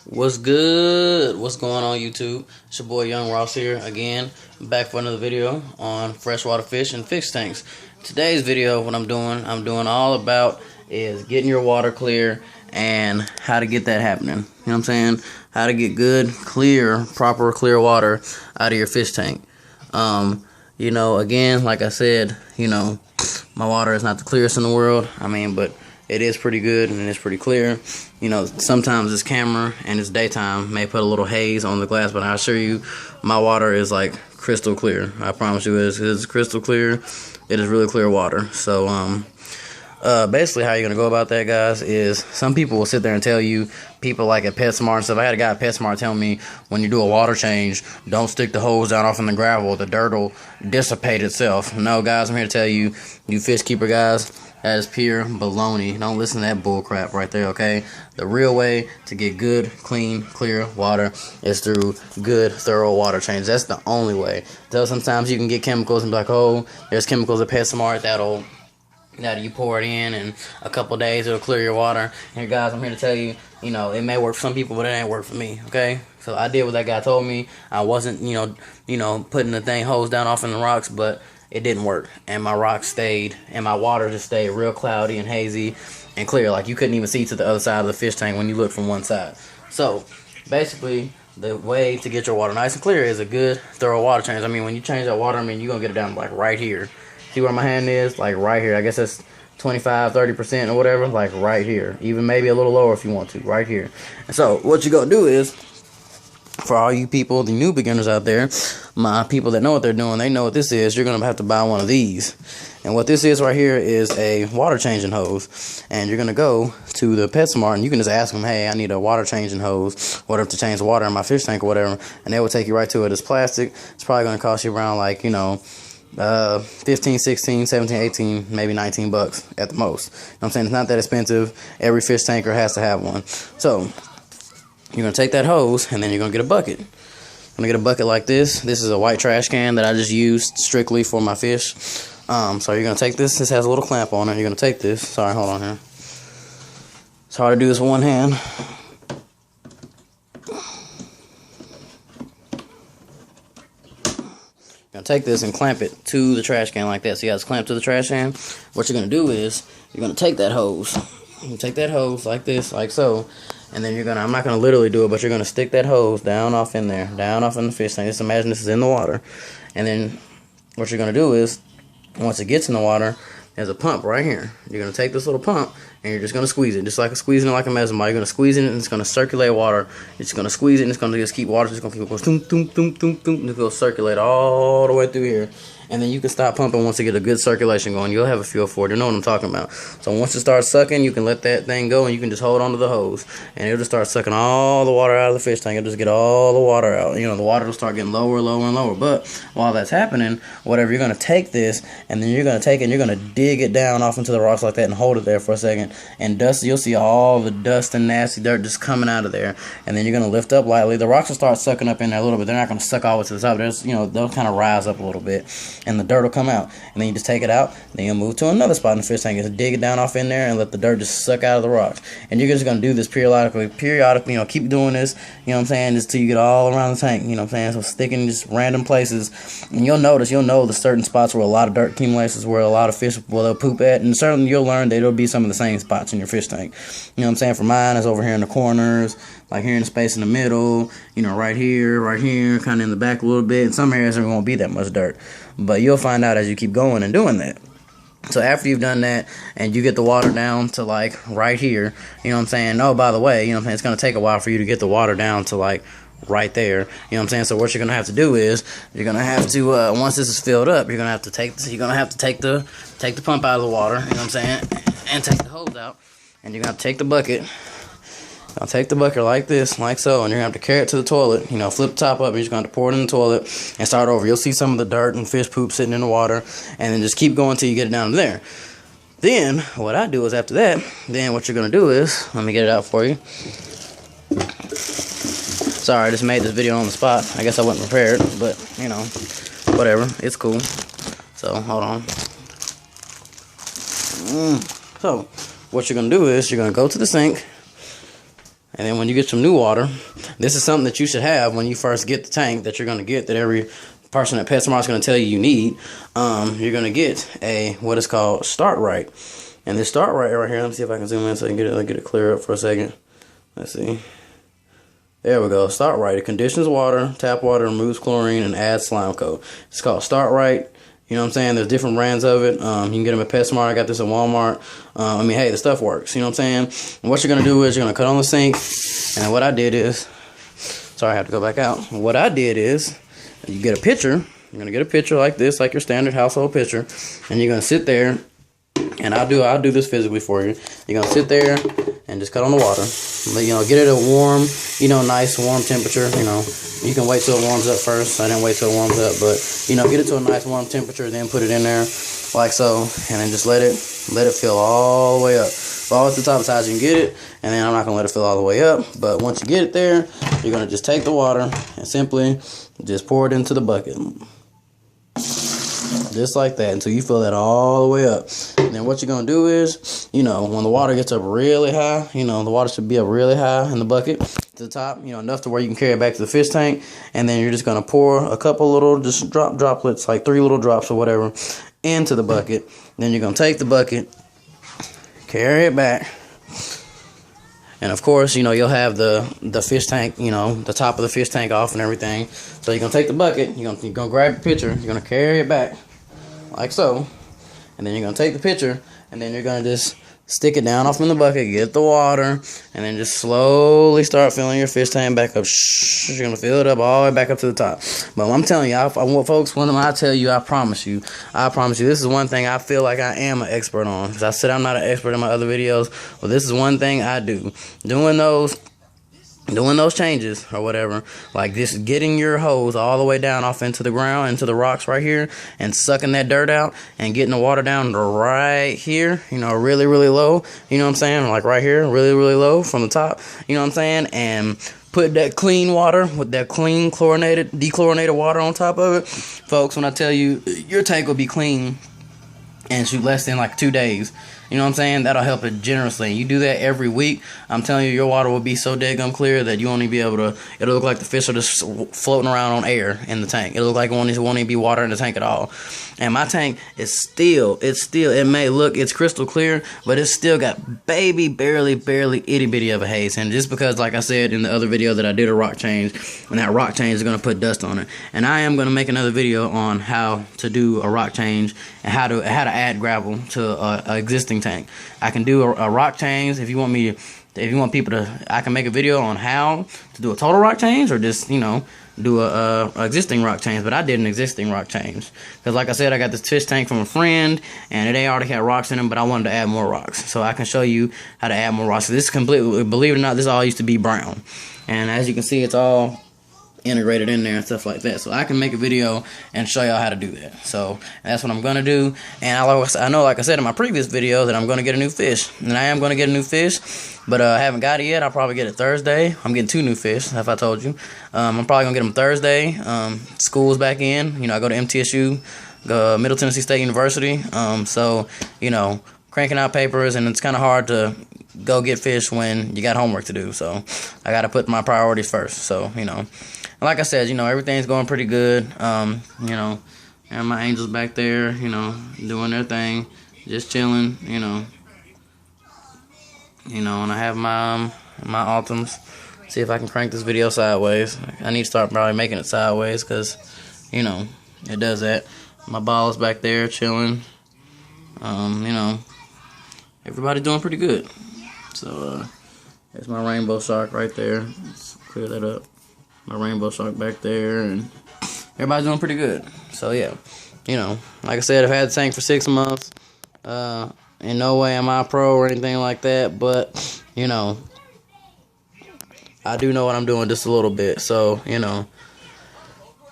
What's good? What's going on YouTube? It's your boy Young Ross here again, back for another video on freshwater fish and fish tanks. Today's video, what I'm doing all about is getting your water clear and how to get that happening. You know what I'm saying? How to get good, clear, proper clear water out of your fish tank. Again, like I said, my water is not the clearest in the world. But it is pretty good and it's pretty clear. Sometimes this camera and it's daytime may put a little haze on the glass, but I assure you my water is like crystal clear. I promise you it's crystal clear. It is really clear water. So basically how you're gonna go about that, guys, is some people will sit there and tell you, people like at PetSmart and stuff. I had a guy at PetSmart tell me, when you do a water change, don't stick the hose down off in the gravel, the dirt will dissipate itself. No, guys, I'm here to tell you, you fish keeper guys, that is pure baloney. Don't listen to that bull crap right there, okay? The real way to get good, clean, clear water is through good, thorough water change. That's the only way. Though sometimes you can get chemicals and be like, oh, there's chemicals at PetSmart that'll you pour it in and a couple days it'll clear your water. And guys, I'm here to tell you, it may work for some people, but it ain't work for me, okay? So I did what that guy told me. I wasn't, putting the hose down off in the rocks, but it didn't work. And my rocks stayed, and my water just stayed real cloudy and hazy and clear. Like you couldn't even see to the other side of the fish tank when you look from one side. So basically, the way to get your water nice and clear is a good, thorough water change. When you change that water, you're going to get it down like right here. See where my hand is? Like right here. I guess that's 25-30% or whatever. Like right here. Even maybe a little lower if you want to. Right here. And so what you're going to do is, for all you people, the new beginners out there, my people that know what they're doing, they know what this is. You're going to have to buy one of these. And what this is right here is a water changing hose. And you're going to go to the PetSmart and you can just ask them, hey, I need a water changing hose, whatever, to change the water in my fish tank or whatever. And they will take you right to it. It's plastic. It's probably going to cost you around 15, 16, 17, 18, maybe 19 bucks at the most. You know what I'm saying? It's not that expensive. Every fish tanker has to have one. So you're going to take that hose and then you're going to get a bucket. I'm going to get a bucket like this. This is a white trash can that I just used strictly for my fish. So you're going to take this. This has a little clamp on it. You're going to take this. Sorry, hold on here. It's hard to do this with one hand. You're going to take this and clamp it to the trash can like that. So you guys clamp to the trash can. What you're going to do is you're going to take that hose. You take that hose like this, like so. And then I'm not going to literally do it, but you're going to stick that hose down off in there, down off in the fish tank. Just imagine this is in the water. And then what you're going to do is, once it gets in the water, there's a pump right here. You're going to take this little pump, and you're just going to squeeze it, just like squeezing it like a mesomite. You're going to squeeze it, and it's going to circulate water. It's going to squeeze it, and it's going to just keep water. It's going to keep going, boom, boom, boom, boom, boom, and it's going to circulate all the way through here. And then you can stop pumping once you get a good circulation going. You'll have a feel for it. You know what I'm talking about. So once it starts sucking, you can let that thing go, and you can just hold onto the hose. And it'll just start sucking all the water out of the fish tank. It'll just get all the water out. The water will start getting lower, lower, and lower. But while that's happening, whatever, you're going to take this, and then you're going to take it, and you're going to dig it down off into the rocks like that and hold it there for a second. And you'll see all the dust and nasty dirt just coming out of there. And then you're going to lift up lightly. The rocks will start sucking up in there a little bit. They're not going to suck all the way to the top. They'll kind of rise up a little bit, and the dirt will come out. And then you just take it out. Then you'll move to another spot in the fish tank. Just dig it down off in there and let the dirt just suck out of the rocks. And you're just going to do this periodically. Keep doing this, just till you get all around the tank, So sticking just random places. And you'll know the certain spots where a lot of dirt accumulates, where a lot of fish will poop at. And certainly you'll learn that it'll be some of the same spots in your fish tank. For mine, it's over here in the corners, like here in the space in the middle, right here, kind of in the back a little bit. In some areas there won't be that much dirt, but you'll find out as you keep going and doing that. So after you've done that and you get the water down to like right here, oh, by the way, it's going to take a while for you to get the water down to like right there, So what you're going to have to do is you're going to have to once this is filled up, you're going to have to take the pump out of the water, and take the hose out, and you're going to take the bucket. I'll take the bucket like this, like so, and you're going to have to carry it to the toilet. Flip the top up, you're just going to pour it in the toilet and start over. You'll see some of the dirt and fish poop sitting in the water, and then just keep going until you get it down to there. Then, what I do is after that, then what you're going to do is, let me get it out for you. Sorry, I just made this video on the spot. I guess I wasn't prepared, but, whatever. It's cool. So, hold on. So, what you're going to do is you're going to go to the sink. And then when you get some new water, this is something that you should have when you first get the tank that you're going to get, that every person at PetSmart is going to tell you need. You're going to get a, what is called Start Right. And this Start Right here, let me see if I can zoom in so I can get it clear up for a second. Let's see. There we go. Start Right. It conditions water, tap water, removes chlorine, and adds slime coat. It's called Start Right. You know what I'm saying? There's different brands of it. You can get them at PetSmart. I got this at Walmart. I mean, hey, the stuff works. You know what I'm saying? And what you're going to do is you're going to cut on the sink. And what I did is, sorry, I have to go back out. What I did is, you get a pitcher. You're going to get a pitcher like this, like your standard household pitcher. And you're going to sit there. And I'll do this physically for you. You're going to sit there and just cut on the water. But, you know, get it at a warm, you know, nice warm temperature. You know, you can wait till it warms up first. I didn't wait till it warms up, but, you know, get it to a nice warm temperature, then put it in there like so, and then just let it fill all the way up. All at the top as high as you can get it, and then I'm not going to let it fill all the way up. But once you get it there, you're going to just take the water and simply just pour it into the bucket. Just like that, until you fill that all the way up. And then what you're going to do is, you know, when the water gets up really high, you know, the water should be up really high in the bucket to the top, you know, enough to where you can carry it back to the fish tank. And then you're just going to pour a couple little, just droplets, like 3 little drops or whatever, into the bucket. Then you're going to take the bucket, carry it back. And of course, you know, you'll have the fish tank, you know, the top of the fish tank off and everything. So you're going to take the bucket, you're going to grab your pitcher, you're going to carry it back like so. And then you're going to take the pitcher, and then you're going to just stick it down off in the bucket, get the water, and then just slowly start filling your fish tank back up. You're going to fill it up all the way back up to the top. But I'm telling you, folks, I promise you, this is one thing I feel like I am an expert on. Because I said I'm not an expert in my other videos, but this is one thing I do. Doing those changes or whatever, like this, getting your hose all the way down off into the ground, into the rocks right here, and sucking that dirt out and getting the water down to right here, you know, really, really low, you know what I'm saying, like right here, really, really low from the top, you know what I'm saying, and put that clean water with that clean dechlorinated water on top of it. Folks, when I tell you, your tank will be clean and shoot less than like 2 days. You know what I'm saying? That'll help it generously. You do that every week, I'm telling you, your water will be so daggum clear that you won't even be able to, it'll look like the fish are just floating around on air in the tank. It'll look like it won't even be water in the tank at all. And my tank is it may look, it's crystal clear, but it's still got barely itty bitty of a haze. And just because, like I said in the other video, that I did a rock change, and that rock change is going to put dust on it. And I am going to make another video on how to do a rock change and how to add gravel to an existing tank. I can do a rock change if you want people to, I can make a video on how to do a total rock change, or just, you know, do a existing rock change. But I did an existing rock change because, like I said, I got this fish tank from a friend, and it already had rocks in them, but I wanted to add more rocks, so I can show you how to add more rocks. So this is completely, believe it or not, this all used to be brown, and as you can see, it's all integrated in there and stuff like that. So I can make a video and show y'all how to do that. So that's what I'm gonna do. And I know, like I said in my previous video, that I'm gonna get a new fish, and I am gonna get a new fish, but I haven't got it yet. I'll probably get it Thursday. I'm getting 2 new fish, if I told you. I'm probably gonna get them Thursday. School's back in. You know, I go to MTSU, Middle Tennessee State University. So, you know, cranking out papers, and it's kind of hard to go get fish when you got homework to do. So I got to put my priorities first. So, you know, like I said, you know, everything's going pretty good. You know, and my angels back there, you know, doing their thing, just chilling, you know, and I have my ultims. See if I can crank this video sideways. I need to start probably making it sideways, because, you know, it does that. My ball's back there chilling. You know, everybody's doing pretty good. So, there's my rainbow shark right there. Let's clear that up. My rainbow shark back there, and everybody's doing pretty good. So, yeah, you know, like I said, I've had the tank for 6 months. In no way am I a pro or anything like that, but, you know, I do know what I'm doing just a little bit. So, you know,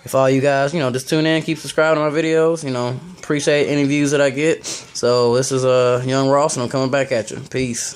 if all you guys, you know, just tune in, keep subscribing to my videos, you know, appreciate any views that I get. So, this is Young Ross, and I'm coming back at you. Peace.